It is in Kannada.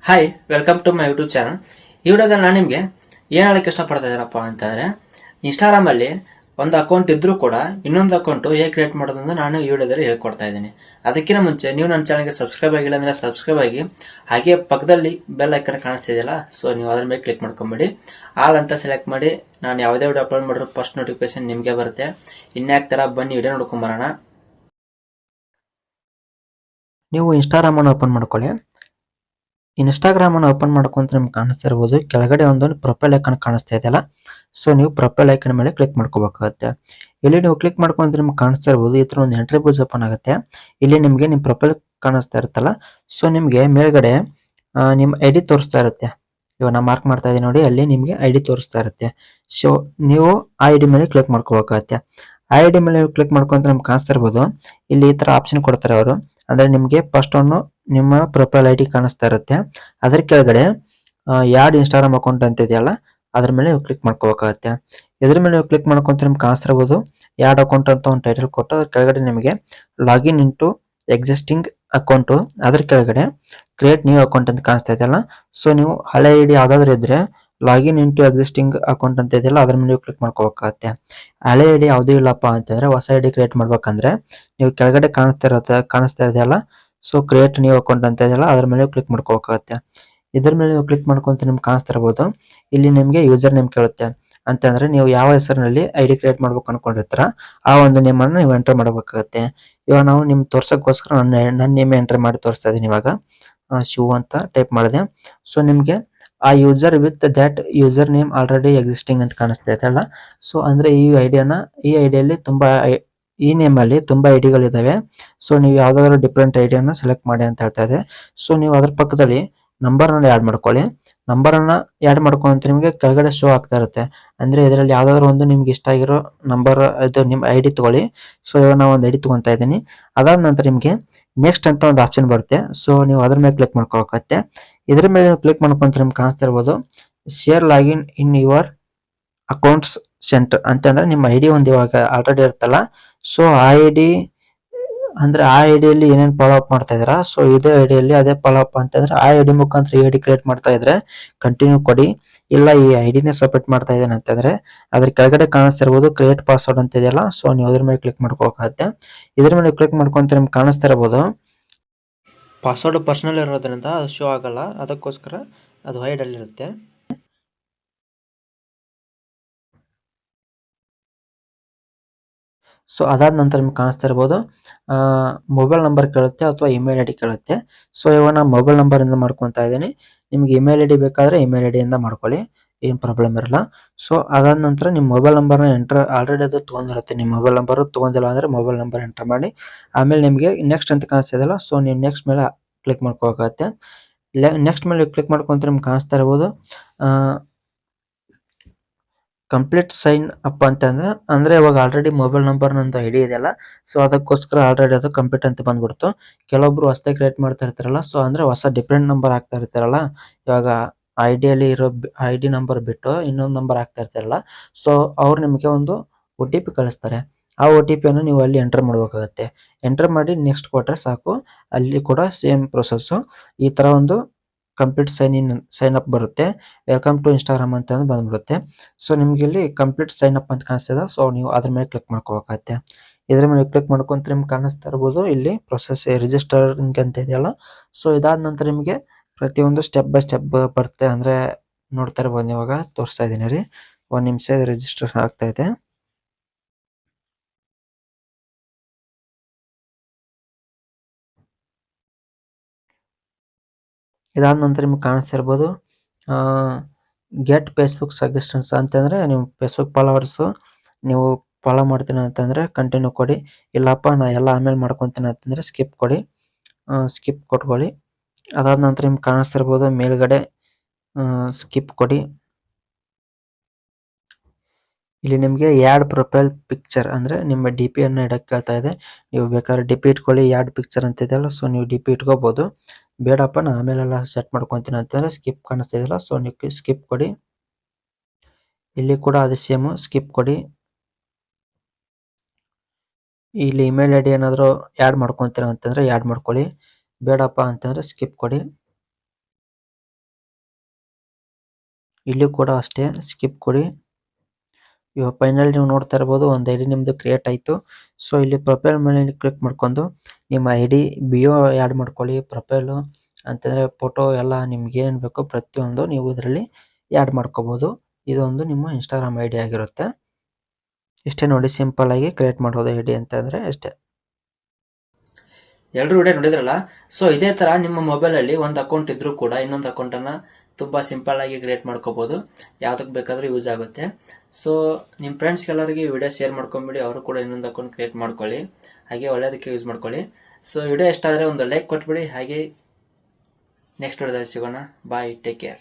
Hi, welcome to my YouTube channel. ಈ ವಿಡಿಯೋದಲ್ಲಿ ನಾನು ನಿಮಗೆ ಏನು ಹೇಳಕ್ಕೆ ಇಷ್ಟಪಡ್ತಾ ಇದ್ದೀರಪ್ಪ ಅಂತಂದರೆ, ಇನ್ಸ್ಟಾಗ್ರಾಮಲ್ಲಿ ಒಂದು ಅಕೌಂಟ್ ಇದ್ದರೂ ಕೂಡ ಇನ್ನೊಂದು ಅಕೌಂಟು ಹೇಗೆ ಕ್ರಿಯೇಟ್ ಮಾಡೋದಂತ ನಾನು ಈ ವಿಡಿಯೋದಲ್ಲಿ ಹೇಳ್ಕೊಡ್ತಾ ಇದ್ದೀನಿ. ಅದಕ್ಕಿಂತ ಮುಂಚೆ ನೀವು ನನ್ನ ಚಾನಲ್ಗೆ ಸಬ್ಸ್ಕ್ರೈಬ್ ಆಗಿಲ್ಲ ಅಂದರೆ ಸಬ್ಸ್ಕ್ರೈಬ್ ಆಗಿ, ಹಾಗೆ ಪಕ್ಕದಲ್ಲಿ ಬೆಲ್ ಐಕನ್ ಕಾಣಿಸ್ತಿದೆಯಲ್ಲ, ಸೊ ನೀವು ಅದ್ರ ಮೇಲೆ ಕ್ಲಿಕ್ ಮಾಡ್ಕೊಂಬಿಡಿ. ಆಲ್ ಅಂತ ಸೆಲೆಕ್ಟ್ ಮಾಡಿ ನಾನು ಯಾವುದೇ ವಿಡಿಯೋ ಅಪ್ಲೋಡ್ ಮಾಡಿರೋ ಫಸ್ಟ್ ನೋಟಿಫಿಕೇಶನ್ ನಿಮಗೆ ಬರುತ್ತೆ. ಇನ್ಯಾಕೆ ಥರ ಬನ್ನಿ ವಿಡಿಯೋ ನೋಡ್ಕೊಂಬರೋಣ. ನೀವು ಇನ್ಸ್ಟಾಗ್ರಾಮನ್ನು ಓಪನ್ ಮಾಡ್ಕೊಳ್ಳಿ. ಇನ್ಸ್ಟಾಗ್ರಾಮನ್ನು ಓಪನ್ ಮಾಡ್ಕೊಂತ ನಿಮ್ಗೆ ಕಾಣಿಸ್ತಾ ಇರ್ಬೋದು, ಕೆಳಗಡೆ ಒಂದು ಪ್ರೊಫೈಲ್ ಐಕನ್ ಕಾಣಿಸ್ತಾ ಇದೆಯಲ್ಲ, ಸೊ ನೀವು ಪ್ರೊಫೈಲ್ ಐಕನ್ ಮೇಲೆ ಕ್ಲಿಕ್ ಮಾಡ್ಕೋಬೇಕಾಗುತ್ತೆ. ಇಲ್ಲಿ ನೀವು ಕ್ಲಿಕ್ ಮಾಡ್ಕೊಂಡ್ರೆ ನಿಮ್ಗೆ ಕಾಣಿಸ್ತಾ ಇರ್ಬೋದು, ಈ ಥರ ಒಂದು ಎಂಟ್ರಿ ಪೇಜ್ ಓಪನ್ ಆಗುತ್ತೆ. ಇಲ್ಲಿ ನಿಮಗೆ ನಿಮ್ಮ ಪ್ರೊಫೈಲ್ ಕಾಣಿಸ್ತಾ ಇರುತ್ತಲ್ಲ, ಸೊ ನಿಮಗೆ ಮೇಲ್ಗಡೆ ನಿಮ್ಮ ಐ ಡಿ ತೋರಿಸ್ತಾ ಇರುತ್ತೆ. ಇವಾಗ ನಾನು ಮಾರ್ಕ್ ಮಾಡ್ತಾ ಇದ್ದೀನಿ ನೋಡಿ, ಅಲ್ಲಿ ನಿಮಗೆ ಐ ಡಿ ತೋರಿಸ್ತಾ ಇರುತ್ತೆ. ಸೊ ನೀವು ಆ ಐ ಡಿ ಮೇಲೆ ಕ್ಲಿಕ್ ಮಾಡ್ಕೋಬೇಕಾಗತ್ತೆ. ಆ ಐ ಡಿ ಮೇಲೆ ಕ್ಲಿಕ್ ಮಾಡ್ಕೊಂಡ್ರೆ ನಿಮ್ಗೆ ಕಾಣಿಸ್ತಾ ಇರ್ಬೋದು, ಇಲ್ಲಿ ಈ ಥರ ಆಪ್ಷನ್ ಕೊಡ್ತಾರೆ ಅವರು. ಅಂದರೆ ನಿಮಗೆ ಫಸ್ಟ್ ಒಂದು ನಿಮ್ಮ ಪ್ರೊಫೈಲ್ ಐ ಡಿ ಕಾಣಿಸ್ತಾ ಇರುತ್ತೆ. ಅದ್ರ ಕೆಳಗಡೆ ಯಾಡ್ ಇನ್ಸ್ಟಾಗ್ರಾಮ್ ಅಕೌಂಟ್ ಅಂತ ಇದೆಯಲ್ಲ, ಅದ್ರ ಮೇಲೆ ನೀವು ಕ್ಲಿಕ್ ಮಾಡ್ಕೋಬೇಕಾಗತ್ತೆ. ಇದ್ರ ಮೇಲೆ ನೀವು ಕ್ಲಿಕ್ ಮಾಡ್ಕೊಂತ ನಿಮ್ಗೆ ಕಾಣಿಸ್ತಿರ್ಬೋದು ಯಾಡ್ ಅಕೌಂಟ್ ಅಂತ ಒಂದು ಟೈಟಲ್ ಕೊಟ್ಟು, ಅದ್ರ ಕೆಳಗಡೆ ನಿಮಗೆ ಲಾಗಿನ್ ಇಂಟು ಎಕ್ಸಿಸ್ಟಿಂಗ್ ಅಕೌಂಟು, ಅದ್ರ ಕೆಳಗಡೆ ಕ್ರಿಯೇಟ್ ನ್ಯೂ ಅಕೌಂಟ್ ಅಂತ ಕಾಣಿಸ್ತಾ ಇದೆಯಲ್ಲ, ಸೊ ನೀವು ಹಳೆ ಐ ಡಿ ಯಾವ್ದಾದ್ರು ಇದ್ರೆ ಲಾಗಿನ್ ಇಂಟು ಎಕ್ಸಿಸ್ಟಿಂಗ್ ಅಕೌಂಟ್ ಅಂತ ಇದೆಯಲ್ಲ, ಅದ್ರ ಮೇಲೆ ನೀವು ಕ್ಲಿಕ್ ಮಾಡ್ಕೋಬೇಕಾಗತ್ತೆ. ಹಳೆ ಐ ಡಿ ಯಾವುದೂ ಇಲ್ಲಪ್ಪ ಅಂತಂದ್ರೆ ಹೊಸ ಐ ಡಿ ಕ್ರಿಯೇಟ್ ಮಾಡ್ಬೇಕಂದ್ರೆ ನೀವು ಕೆಳಗಡೆ ಕಾಣಿಸ್ತಾ ಇದೆಯಲ್ಲ, ಸೊ ಕ್ರಿಯೇಟ್ ನ್ಯೂ ಅಕೌಂಟ್ ಅಂತ ಇದೆಯಲ್ಲ, ಅದ್ರ ಮೇಲೆ ಕ್ಲಿಕ್ ಮಾಡ್ಕೋಬೇಕಾಗತ್ತೆ. ಇದ್ರ ಮೇಲೆ ನೀವು ಕ್ಲಿಕ್ ಮಾಡ್ಕೊಂತ ನಿಮ್ಗೆ ಕಾಣಿಸ್ತಾ ಇರ್ಬೋದು, ಇಲ್ಲಿ ನಿಮಗೆ ಯೂಸರ್ ನೇಮ್ ಕೇಳುತ್ತೆ. ಅಂತಂದ್ರೆ ನೀವು ಯಾವ ಹೆಸರಿನಲ್ಲಿ ಐ ಡಿ ಕ್ರಿಯೇಟ್ ಮಾಡ್ಬೇಕು ಅನ್ಕೊಂಡಿರ್ತೀರ ಆ ಒಂದು ನೇಮನ್ನು ನೀವು ಎಂಟರ್ ಮಾಡಬೇಕಾಗತ್ತೆ. ಇವಾಗ ನಾವು ನಿಮ್ಗೆ ತೋರ್ಸಕ್ಕೋಸ್ಕರ ನನ್ನ ನೇಮ್ ಎಂಟರ್ ಮಾಡಿ ತೋರಿಸ್ತಾ ಇದ್ದೀನಿ. ಇವಾಗ ಶಿವ ಅಂತ ಟೈಪ್ ಮಾಡಿದೆ. ಸೊ ನಿಮಗೆ ಆ user with that user name already existing ಅಂತ ಕಾಣಿಸ್ತಾ ಇದೆ ಅಲ್ಲ, ಸೊ ಅಂದ್ರೆ ಈ ಐಡಿಯಲ್ಲಿ ಈ ನೇಮಲ್ಲಿ ತುಂಬಾ ಐಡಿಗಳಿದ್ದಾವೆ. ಸೊ ನೀವು ಯಾವ್ದಾದ್ರು ಡಿಫ್ರೆಂಟ್ ಐಡಿಯಾನ ಸೆಲೆಕ್ಟ್ ಮಾಡಿ ಅಂತ ಹೇಳ್ತಾ ಇದೆ. ಸೊ ನೀವು ಅದ್ರ ಪಕ್ಕದಲ್ಲಿ ನಂಬರ್ನ ಆ್ಯಡ್ ಮಾಡ್ಕೊಳ್ಳಿ. ನಂಬರನ್ನು ಆ್ಯಡ್ ಮಾಡ್ಕೊಂತ ನಿಮಗೆ ಕೆಳಗಡೆ ಶೋ ಆಗ್ತಾ ಇರುತ್ತೆ. ಅಂದ್ರೆ ಇದರಲ್ಲಿ ಯಾವ್ದಾದ್ರು ಒಂದು ನಿಮ್ಗೆ ಇಷ್ಟ ಆಗಿರೋ ನಂಬರ್ ಇದು ನಿಮ್ಮ ಐ ಡಿ ತಗೊಳ್ಳಿ. ಸೊ ಇವಾಗ ನಾವು ಒಂದು ಐ ಡಿ ತಗೊತಾ ಇದ್ದೀನಿ. ಅದಾದ ನಂತರ ನಿಮಗೆ ನೆಕ್ಸ್ಟ್ ಅಂತ ಒಂದು ಆಪ್ಷನ್ ಬರುತ್ತೆ. ಸೊ ನೀವು ಅದ್ರ ಮೇಲೆ ಕ್ಲಿಕ್ ಮಾಡ್ಕೋಬೇಕತ್ತೆ. ಇದ್ರ ಮೇಲೆ ನೀವು ಕ್ಲಿಕ್ ಮಾಡ್ಕೊಂತ ನಿಮ್ಗೆ ಕಾಣಿಸ್ತಾ ಇರ್ಬೋದು, share login in your accounts centre ಅಂತಂದ್ರೆ ನಿಮ್ಮ ಐ ಡಿ ಒಂದು ಇವಾಗ ಆಲ್ರೆಡಿ ಇರುತ್ತಲ್ಲ, ಸೊ ಆ ಐ ಡಿ ಅಂದ್ರೆ ಆ ಐ ಡಿಯಲ್ಲಿ ಏನೇನು ಫಾಲೋ ಅಪ್ ಮಾಡ್ತಾ ಇದ್ದೀರಾ, ಸೊ ಇದೇ ಐ ಡಿಯಲ್ಲಿ ಅದೇ ಫಾಲೋ ಅಪ್ ಅಂತಂದ್ರೆ ಆ ಐ ಡಿ ಮುಖಾಂತರ ಈ ಐ ಡಿ ಕ್ರಿಯೇಟ್ ಮಾಡ್ತಾ ಇದ್ರೆ ಕಂಟಿನ್ಯೂ ಕೊಡಿ. ಇಲ್ಲ ಈ ಐ ಡಿನೇ ಸಬ್ಮಿಟ್ ಮಾಡ್ತಾ ಇದ್ದೇನೆ ಅಂತಂದ್ರೆ ಅದ್ರ ಕೆಳಗಡೆ ಕಾಣಿಸ್ತಾ ಇರ್ಬೋದು ಕ್ರಿಯೇಟ್ ಪಾಸ್ವರ್ಡ್ ಅಂತ ಇದೆಯಲ್ಲ, ಸೊ ನೀವು ಅದ್ರ ಮೇಲೆ ಕ್ಲಿಕ್ ಮಾಡ್ಕೋಬೇಕಾಗುತ್ತೆ. ಇದ್ರ ಮೇಲೆ ಕ್ಲಿಕ್ ಮಾಡ್ಕೊಂತ ನಿಮ್ಗೆ ಕಾಣಿಸ್ತಾ ಇರ್ಬೋದು, ಪಾಸ್ವರ್ಡ್ ಪರ್ಸನಲ್ ಇರೋದ್ರಿಂದ ಅದು ಶೋ ಆಗಲ್ಲ, ಅದಕ್ಕೋಸ್ಕರ ಅದು ಹೈಡ್ ಅಲ್ಲಿ ಇರುತ್ತೆ. ಸೊ ಅದಾದ ನಂತರ ನಿಮ್ಗೆ ಕಾಣಿಸ್ತಾ ಇರ್ಬೋದು ಮೊಬೈಲ್ ನಂಬರ್ ಕೇಳುತ್ತೆ ಅಥವಾ ಇಮೇಲ್ ಐ ಡಿ ಕೇಳುತ್ತೆ. ಸೊ ಇವಾಗ ನಾನು ಮೊಬೈಲ್ ನಂಬರಿಂದ ಮಾಡ್ಕೊತಾ ಇದ್ದೀನಿ. ನಿಮ್ಗೆ ಇಮೇಲ್ ಐ ಡಿ ಬೇಕಾದರೆ ಇಮೇಲ್ ಐ ಡಿಯಿಂದ ಮಾಡ್ಕೊಳ್ಳಿ, ಏನು ಪ್ರಾಬ್ಲಮ್ ಇರಲ್ಲ. ಸೊ ಅದಾದ ನಂತರ ನಿಮ್ಮ ಮೊಬೈಲ್ ನಂಬರ್ನ ಎಂಟರ್ ಆಲ್ರೆಡಿ ಅದು ತೊಗೊಂಡಿರುತ್ತೆ. ನಿಮ್ಮ ಮೊಬೈಲ್ ನಂಬರು ತೊಗೊಂಡಿಲ್ಲ ಅಂದರೆ ಮೊಬೈಲ್ ನಂಬರ್ ಎಂಟರ್ ಮಾಡಿ, ಆಮೇಲೆ ನಿಮಗೆ ನೆಕ್ಸ್ಟ್ ಅಂತ ಕಾಣಿಸ್ತಿದೆಯಲ್ಲ, ಸೊ ನೀವು ನೆಕ್ಸ್ಟ್ ಮೇಲೆ ಕ್ಲಿಕ್ ಮಾಡ್ಕೋಬೇಕಾಗತ್ತೆ. ನೆಕ್ಸ್ಟ್ ಮೇಲೆ ಕ್ಲಿಕ್ ಮಾಡ್ಕೊಂತ ನಿಮ್ಗೆ ಕಾಣಿಸ್ತಾ ಇರ್ಬೋದು ಕಂಪ್ಲೀಟ್ ಸೈನ್ ಅಪ್ ಅಂತಂದ್ರೆ ಅಂದ್ರೆ ಇವಾಗ ಆಲ್ರೆಡಿ ಮೊಬೈಲ್ ನಂಬರ್ ನಂದು ಐ ಡಿ ಇದೆಯಲ್ಲ, ಸೊ ಅದಕ್ಕೋಸ್ಕರ ಆಲ್ರೆಡಿ ಅದು ಕಂಪ್ಲೀಟ್ ಅಂತ ಬಂದ್ಬಿಡ್ತು. ಕೆಲವೊಬ್ರು ಹೊಸದಾಗಿ ಕ್ರಿಯೇಟ್ ಮಾಡ್ತಾ ಇರ್ತಾರಲ್ಲ, ಸೊ ಅಂದ್ರೆ ಹೊಸ ಡಿಫ್ರೆಂಟ್ ನಂಬರ್ ಹಾಕ್ತಾ ಇರ್ತಾರಲ್ಲ, ಇವಾಗ ಐ ಡಿಯಲ್ಲಿ ಇರೋ ಐ ಡಿ ನಂಬರ್ ಬಿಟ್ಟು ಇನ್ನೊಂದು ನಂಬರ್ ಹಾಕ್ತಾ ಇರ್ತಾರಲ್ಲ, ಸೊ ಅವ್ರು ನಿಮಗೆ ಒಂದು ಒ ಟಿ ಪಿ ಕಳಿಸ್ತಾರೆ. ಆ ಒ ಟಿ ಪಿಯನ್ನು ನೀವು ಅಲ್ಲಿ ಎಂಟರ್ ಮಾಡಬೇಕಾಗುತ್ತೆ. ಎಂಟರ್ ಮಾಡಿ ನೆಕ್ಸ್ಟ್ ಕೊಟ್ಟರೆ ಸಾಕು. ಅಲ್ಲಿ ಕೂಡ ಸೇಮ್ ಪ್ರೊಸೆಸ್ಸು. ಈ ಥರ ಒಂದು ಕಂಪ್ಲೀಟ್ ಸೈನ್ ಅಪ್ ಬರುತ್ತೆ. ವೆಲ್ಕಮ್ ಟು ಇನ್ಸ್ಟಾಗ್ರಾಮ್ ಅಂತ ಬಂದ್ಬಿಡುತ್ತೆ. ಸೊ ನಿಮ್ಗೆ ಇಲ್ಲಿ ಕಂಪ್ಲೀಟ್ ಸೈನ್ ಅಪ್ ಅಂತ ಕಾಣಿಸ್ತಿದೆ, ಸೊ ನೀವು ಅದ್ರ ಮೇಲೆ ಕ್ಲಿಕ್ ಮಾಡ್ಕೋಬೇಕಾಗತ್ತೆ. ಇದ್ರ ಮೇಲೆ ಕ್ಲಿಕ್ ಮಾಡ್ಕೊಂತ ನಿಮ್ಗೆ ಕಾಣಿಸ್ತಾ ಇರ್ಬೋದು ಇಲ್ಲಿ ಪ್ರೊಸೆಸ್ ರಿಜಿಸ್ಟರಿಂಗ್ ಅಂತ ಇದೆಯಲ್ಲ, ಸೊ ಇದಾದ ನಂತರ ನಿಮಗೆ ಪ್ರತಿಯೊಂದು ಸ್ಟೆಪ್ ಬೈ ಸ್ಟೆಪ್ ಬರುತ್ತೆ. ಅಂದ್ರೆ ನೋಡ್ತಾ ಇರ್ಬೋದು, ಇವಾಗ ತೋರಿಸ್ತಾ ಇದ್ದೀನಿ ರೀ, ಒಂದು ನಿಮಿಷ ರಿಜಿಸ್ಟರ್ ಆಗ್ತಾ ಇದೆ. ಇದಾದ ನಂತರ ನಿಮ್ಗೆ ಕಾಣಿಸ್ತಾ ಇರ್ಬೋದು ಗೆಟ್ ಫೇಸ್ಬುಕ್ ಸಜೆಷನ್ಸ್ ಅಂತಂದರೆ ನೀವು ಫೇಸ್ಬುಕ್ ಫಾಲೋವರ್ಸು ನೀವು ಫಾಲೋ ಮಾಡ್ತೀನಿ ಅಂತಂದರೆ ಕಂಟಿನ್ಯೂ ಕೊಡಿ. ಇಲ್ಲಪ್ಪ ನಾ ಎಲ್ಲ ಆಮೇಲೆ ಮಾಡ್ಕೊತೀನಿ ಅಂತಂದರೆ ಸ್ಕಿಪ್ ಕೊಡಿ, ಸ್ಕಿಪ್ ಕೊಟ್ಕೊಳ್ಳಿ. ಅದಾದ ನಂತರ ನಿಮ್ಗೆ ಕಾಣಿಸ್ತಾ ಇರ್ಬೋದು ಮೇಲ್ಗಡೆ ಸ್ಕಿಪ್ ಕೊಡಿ. ಇಲ್ಲಿ ನಿಮಗೆ ಯಾಡ್ ಪ್ರೊಫೈಲ್ ಪಿಕ್ಚರ್ ಅಂದರೆ ನಿಮ್ಮ ಡಿ ಪಿಯನ್ನು ಇಡಕ್ಕೆ ಕೇಳ್ತಾ ಇದೆ. ನೀವು ಬೇಕಾದ್ರೆ ಡಿ ಪಿ ಇಟ್ಕೊಳ್ಳಿ, ಯಾಡ್ ಪಿಕ್ಚರ್ ಅಂತ ಇದೆಯಲ್ಲ, ಸೊ ನೀವು ಡಿ ಪಿ ಇಟ್ಕೋಬೋದು. ಬೇಡಪ್ಪ ನಾ ಆಮೇಲೆಲ್ಲ ಸೆಟ್ ಮಾಡ್ಕೊತೀನಿ ಅಂತಂದರೆ ಸ್ಕಿಪ್ ಕಾಣಿಸ್ತಾ ಇದೆಯಲ್ಲ, ಸೊ ನೀವು ಸ್ಕಿಪ್ ಕೊಡಿ. ಇಲ್ಲಿ ಕೂಡ ಅದೇ ಸೇಮು ಸ್ಕಿಪ್ ಕೊಡಿ. ಇಲ್ಲಿ ಇಮೇಲ್ ಐ ಡಿ ಏನಾದರೂ ಆ್ಯಡ್ ಮಾಡ್ಕೊತೀರ ಅಂತಂದರೆ ಆ್ಯಡ್ ಮಾಡ್ಕೊಳ್ಳಿ, ಬೇಡಪ್ಪ ಅಂತಂದರೆ ಸ್ಕಿಪ್ ಕೊಡಿ. ಇಲ್ಲಿ ಕೂಡ ಅಷ್ಟೇ ಸ್ಕಿಪ್ ಕೊಡಿ. ಇವಾಗ ಫೈನಲ್ ನೀವು ನೋಡ್ತಾ ಇರ್ಬೋದು ಒಂದು ಐ ಡಿ ನಿಮ್ಮದು ಕ್ರಿಯೇಟ್ ಆಯಿತು. ಸೊ ಇಲ್ಲಿ ಪ್ರೊಫೈಲ್ ಮೇಲೆ ಕ್ಲಿಕ್ ಮಾಡ್ಕೊಂಡು ನಿಮ್ಮ ಐ ಡಿ ಬಿಯೋ ಆ್ಯಡ್ ಮಾಡ್ಕೊಳ್ಳಿ. ಪ್ರೊಫೈಲು ಅಂತಂದರೆ ಫೋಟೋ ಎಲ್ಲ ನಿಮ್ಗೆ ಏನೇನು ಬೇಕೋ ಪ್ರತಿಯೊಂದು ನೀವು ಇದರಲ್ಲಿ ಆ್ಯಡ್ ಮಾಡ್ಕೋಬೋದು. ಇದೊಂದು ನಿಮ್ಮ ಇನ್ಸ್ಟಾಗ್ರಾಮ್ ಐ ಡಿ ಆಗಿರುತ್ತೆ. ಇಷ್ಟೇ ನೋಡಿ, ಸಿಂಪಲ್ ಆಗಿ ಕ್ರಿಯೇಟ್ ಮಾಡೋದು ಐ ಡಿ ಅಂತಂದರೆ ಅಷ್ಟೇ. ಎಲ್ಲರೂ ವಿಡಿಯೋ ನೋಡಿದ್ರಲ್ಲ. ಸೊ ಇದೇ ಥರ ನಿಮ್ಮ ಮೊಬೈಲಲ್ಲಿ ಒಂದು ಅಕೌಂಟ್ ಇದ್ರೂ ಕೂಡ ಇನ್ನೊಂದು ಅಕೌಂಟನ್ನು ತುಂಬ ಸಿಂಪಲ್ ಆಗಿ ಕ್ರಿಯೇಟ್ ಮಾಡ್ಕೋಬೋದು. ಯಾವುದಕ್ಕೆ ಬೇಕಾದರೂ ಯೂಸ್ ಆಗುತ್ತೆ. ಸೊ ನಿಮ್ಮ ಫ್ರೆಂಡ್ಸ್ಗೆಲ್ಲರಿಗೆ ವಿಡಿಯೋ ಶೇರ್ ಮಾಡ್ಕೊಂಬಿಡಿ, ಅವರು ಕೂಡ ಇನ್ನೊಂದು ಅಕೌಂಟ್ ಕ್ರಿಯೇಟ್ ಮಾಡ್ಕೊಳ್ಳಿ. ಹಾಗೆ ಒಳ್ಳೆಯದಕ್ಕೆ ಯೂಸ್ ಮಾಡ್ಕೊಳ್ಳಿ. ಸೊ ವಿಡಿಯೋ ಇಷ್ಟ ಆದರೆ ಒಂದು ಲೈಕ್ ಕೊಟ್ಬಿಡಿ. ಹಾಗೆ ನೆಕ್ಸ್ಟ್ ವಿಡಿಯೋದಲ್ಲಿ ಸಿಗೋಣ. ಬಾಯ್, ಟೇಕ್ ಕೇರ್.